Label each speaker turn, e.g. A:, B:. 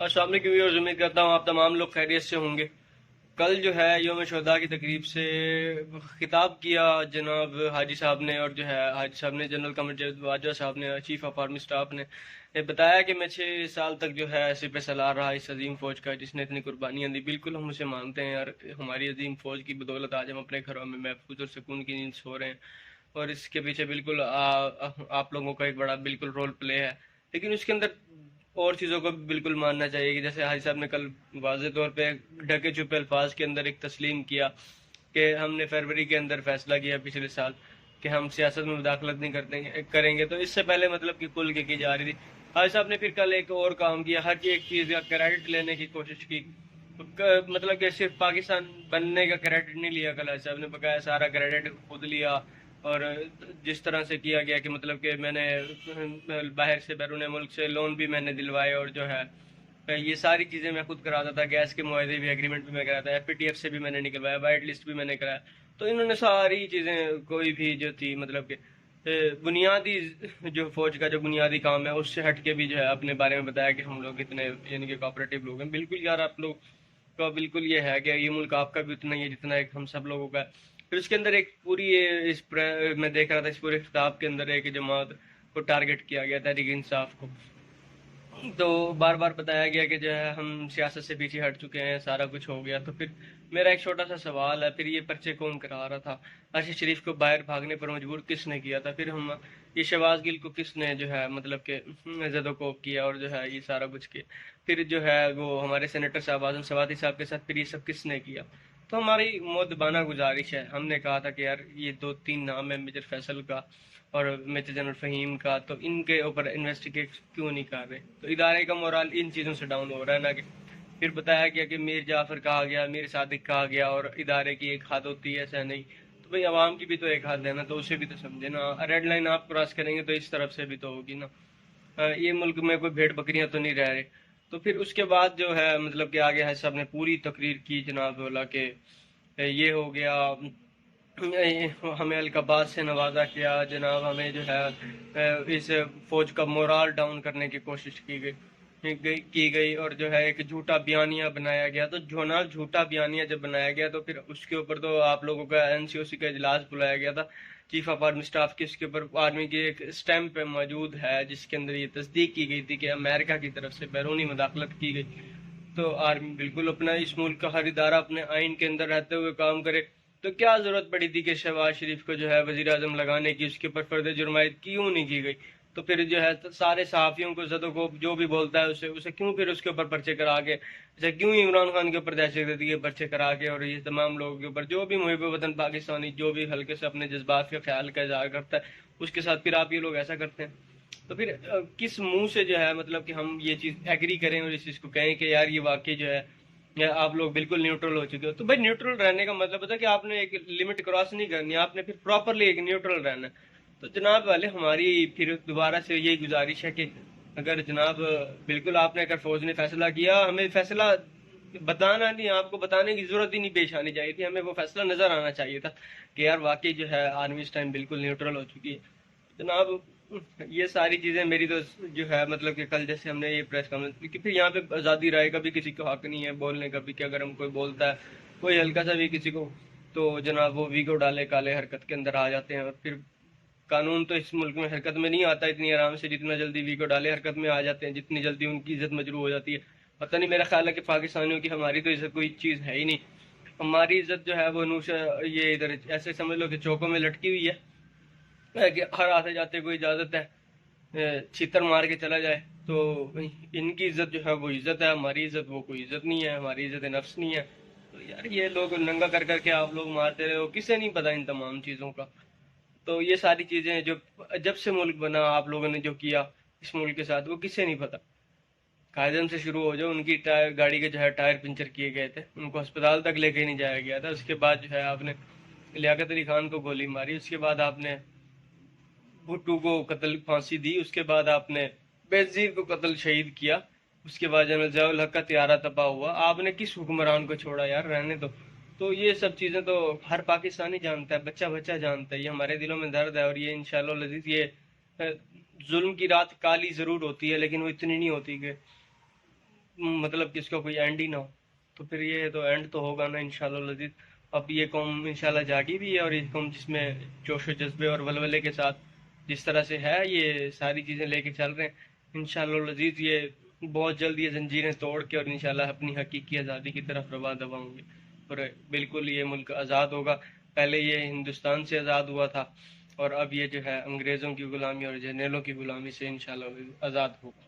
A: السلام علیکم ویورز، امید کرتا ہوں آپ تمام لوگ خیریت سے ہوں گے۔ کل جو ہے یوم شہداء کی تقریب سے خطاب کیا جناب حاجی صاحب نے، اور جو ہے حاجی صاحب نے، جنرل قمر واجہ صاحب نے، چیف آف آرمی سٹاف نے بتایا کہ میں 6 سال تک جو ہے سپہ سالار رہا اس عظیم فوج کا جس نے اتنی قربانیاں دی۔ بالکل ہم اسے مانتے ہیں، اور ہماری عظیم فوج کی بدولت آج ہم اپنے گھروں میں محفوظ اور سکون کی نیند سو رہے ہیں، اور اس کے پیچھے بالکل آپ لوگوں کا ایک بڑا بالکل رول پلے ہے۔ لیکن اس کے اندر اور چیزوں کو بھی بالکل ماننا چاہیے کہ جیسے حاجی صاحب نے کل واضح طور پہ ڈھکے چھپے الفاظ کے اندر ایک تسلیم کیا کہ ہم نے فروری کے اندر فیصلہ کیا پچھلے سال کہ ہم سیاست میں مداخلت نہیں کریں گے، تو اس سے پہلے مطلب کہ کل کی جا رہی تھی۔ حاجی صاحب نے پھر کل ایک اور کام کیا، ہر ایک چیز کا کریڈٹ لینے کی کوشش کی، مطلب کہ صرف پاکستان بننے کا کریڈٹ نہیں لیا کل حاجی صاحب نے، بقایا سارا کریڈٹ خود لیا۔ اور جس طرح سے کیا گیا کہ مطلب کہ میں نے باہر سے بیرون ملک سے لون بھی میں نے دلوائے، اور جو ہے یہ ساری چیزیں میں خود کراتا تھا، گیس کے معاہدے بھی، ایگریمنٹ بھی میں کراتا، ایف پی ٹی ایف سے بھی میں نے نکلوایا، وائٹ لسٹ بھی میں نے کرایا۔ تو انہوں نے ساری چیزیں کوئی بھی جو تھی مطلب کہ بنیادی جو فوج کا جو بنیادی کام ہے اس سے ہٹ کے بھی جو ہے اپنے بارے میں بتایا کہ ہم لوگ اتنے یعنی کہ کوآپریٹو لوگ ہیں۔ بالکل یار، آپ لوگ کا بالکل یہ ہے کہ یہ ملک آپ کا بھی اتنا ہی ہے جتنا ایک ہم سب لوگوں کا ہے۔ پھر اس کے اندر ایک پوری میں دیکھ رہا تھا اس پورے خطاب کے اندر ایک جماعت کو ٹارگٹ کیا گیا، تحریک انصاف کو، تو بار بار بتایا گیا کہ جو ہے ہم سیاست سے پیچھے ہٹ چکے ہیں، سارا کچھ ہو گیا۔ تو پھر میرا ایک چھوٹا سا سوال ہے، پھر یہ پرچے کون کرا رہا تھا؟ ارشد شریف کو باہر بھاگنے پر مجبور کس نے کیا تھا؟ پھر ہم یہ شہباز گل کو کس نے جو ہے مطلب کہ زد و کوب کیا، اور جو ہے یہ سارا کچھ کیا؟ پھر جو ہے وہ ہمارے سینیٹر صاحب اعظم سوادی صاحب کے ساتھ پھر یہ سب کس نے کیا؟ تو ہماری مؤدبانہ گزارش ہے، ہم نے کہا تھا کہ یار یہ 2 3 نام ہے میجر فیصل کا اور میجر جنرل فہیم کا، تو ان کے اوپر انویسٹیگیٹ کیوں نہیں کر رہے؟ تو ادارے کا مورال ان چیزوں سے ڈاؤن ہو رہا ہے نا، کہ پھر بتایا گیا کہ میر جعفر کہا گیا، میر صادق کہا گیا، اور ادارے کی ایک حد ہوتی ہے، ایسا نہیں۔ تو بھئی عوام کی بھی تو ایک حد ہے نا، تو اسے بھی تو سمجھے نا، ریڈ لائن آپ کراس کریں گے تو اس طرف سے بھی تو ہوگی نا۔ یہ ملک میں کوئی بھیڑ بکریاں تو نہیں رہ رہے۔ تو پھر اس کے بعد جو ہے مطلب کہ آگے ہے سب نے پوری تقریر کی جناب، بولا کہ یہ ہو گیا، ہمیں القابات سے نوازا کیا جناب، ہمیں جو ہے اس فوج کا مورال ڈاؤن کرنے کی کوشش کی گئی، اور جو ہے ایک جھوٹا بیانیہ بنایا گیا۔ تو جھوٹا بیانیہ جب بنایا گیا تو پھر اس کے اوپر تو آپ لوگوں کا این سی او سی کا اجلاس بلایا گیا تھا چیف آف آرمی سٹاف کی، اس کے اوپر آرمی کی ایک اسٹیمپ پہ موجود ہے جس کے اندر یہ تصدیق کی گئی تھی کہ امریکہ کی طرف سے بیرونی مداخلت کی گئی۔ تو آرمی بالکل اپنا اس ملک کا ہر ادارہ اپنے آئین کے اندر رہتے ہوئے کام کرے، تو کیا ضرورت پڑی تھی کہ شہباز شریف کو جو ہے وزیر اعظم لگانے کی؟ اس کے اوپر فرد جرم عائد کیوں نہیں کی گئی؟ تو پھر جو ہے سارے صحافیوں کو زدوں کو جو بھی بولتا ہے اسے کیوں پھر اس کے اوپر پرچے کرا کے، اسے کیوں عمران خان کے اوپر دہشت گردی کے پرچے کرا کے، اور یہ تمام لوگوں کے اوپر جو بھی محب وطن پاکستانی جو بھی ہلکے سے اپنے جذبات کے خیال کا اظہار کرتا ہے اس کے ساتھ پھر آپ یہ لوگ ایسا کرتے ہیں؟ تو پھر کس منہ سے جو ہے مطلب کہ ہم یہ چیز ایگری کریں اور اس چیز کو کہیں کہ یار یہ واقعی جو ہے یا آپ لوگ بالکل نیوٹرل ہو چکے ہو؟ تو بھائی نیوٹرل رہنے کا مطلب ہوتا ہے کہ آپ نے ایک لمٹ کراس نہیں کرنی، آپ نے پھر پراپرلی ایک نیوٹرل رہنا ہے۔ تو جناب والے ہماری پھر دوبارہ سے یہی گزارش ہے کہ اگر جناب بالکل آپ نے اگر فوج نے فیصلہ کیا، ہمیں فیصلہ بتانا نہیں، آپ کو بتانے کی ضرورت ہی نہیں پیش آنی چاہیے تھی، ہمیں وہ فیصلہ نظر آنا چاہیے تھا کہ یار واقعی جو ہے آرمی اس ٹائم بالکل نیوٹرل ہو چکی ہے۔ جناب یہ ساری چیزیں میری تو جو ہے مطلب کہ کل جیسے ہم نے یہ پریس کانفرنس کی، پھر یہاں پہ آزادی رائے کا بھی کسی کو حق نہیں ہے بولنے کا بھی، کہ اگر ہم کوئی بولتا ہے کوئی ہلکا سا بھی کسی کو، تو جناب وہ ویگو ڈالے کالے حرکت کے اندر آ جاتے ہیں، اور پھر قانون تو اس ملک میں حرکت میں نہیں آتا اتنی آرام سے جتنا جلدی ویگو ڈالے حرکت میں آ جاتے ہیں، جتنی جلدی ان کی عزت مجروح ہو جاتی ہے۔ پتہ نہیں، میرا خیال ہے کہ پاکستانیوں کی ہماری تو عزت کوئی چیز ہے ہی نہیں۔ ہماری عزت جو ہے وہ نوش یہ ادھر ایسے سمجھ لو کہ چوکوں میں لٹکی ہوئی ہے کہ ہر آتے جاتے کوئی اجازت ہے چھتر مار کے چلا جائے۔ تو ان کی عزت جو ہے وہ عزت ہے، ہماری عزت وہ کوئی عزت نہیں ہے، ہماری عزت نفس نہیں ہے۔ تو یار یہ لوگ ننگا کر کر کے آپ لوگ مارتے رہے ہو، کسے نہیں پتا ان تمام چیزوں کا؟ تو یہ ساری چیزیں جو جب سے ملک بنا آپ لوگوں نے جو کیا اس ملک کے ساتھ وہ کسے نہیں پتا؟ قائدم سے شروع ہو جاؤ، ان کی گاڑی کے جو ہے ٹائر پنچر کیے گئے تھے، ان کو ہسپتال تک لے کے نہیں جایا گیا تھا، اس کے بعد جو ہے آپ نے لیاقت علی خان کو گولی ماری، اس کے بعد آپ نے بھٹو کو قتل پھانسی دی، اس کے بعد آپ نے بینظیر کو قتل شہید کیا، اس کے بعد جنرل ضیاء الحق کا طیارہ تباہ ہوا۔ آپ نے کس حکمران کو چھوڑا یار؟ رہنے دو۔ تو یہ سب چیزیں تو ہر پاکستانی جانتا ہے، بچہ بچہ جانتا ہے، یہ ہمارے دلوں میں درد ہے، اور یہ انشاءاللہ العزیز یہ ظلم کی رات کالی ضرور ہوتی ہے لیکن وہ اتنی نہیں ہوتی کہ مطلب کہ اس کا کوئی اینڈ ہی نہ ہو، تو پھر یہ تو اینڈ تو ہوگا نا انشاءاللہ العزیز۔ اب یہ قوم انشاءاللہ جاگی بھی ہے، اور یہ قوم جس میں جوش و جذبے اور ولولے کے ساتھ جس طرح سے ہے یہ ساری چیزیں لے کے چل رہے ہیں، انشاءاللہ العزیز یہ بہت جلد یہ زنجیریں توڑ کے اور انشاءاللہ اپنی حقیقی آزادی کی طرف رواں دواں ہوں گے، اور بالکل یہ ملک آزاد ہوگا۔ پہلے یہ ہندوستان سے آزاد ہوا تھا، اور اب یہ جو ہے انگریزوں کی غلامی اور جرنیلوں کی غلامی سے انشاءاللہ آزاد ہوگا۔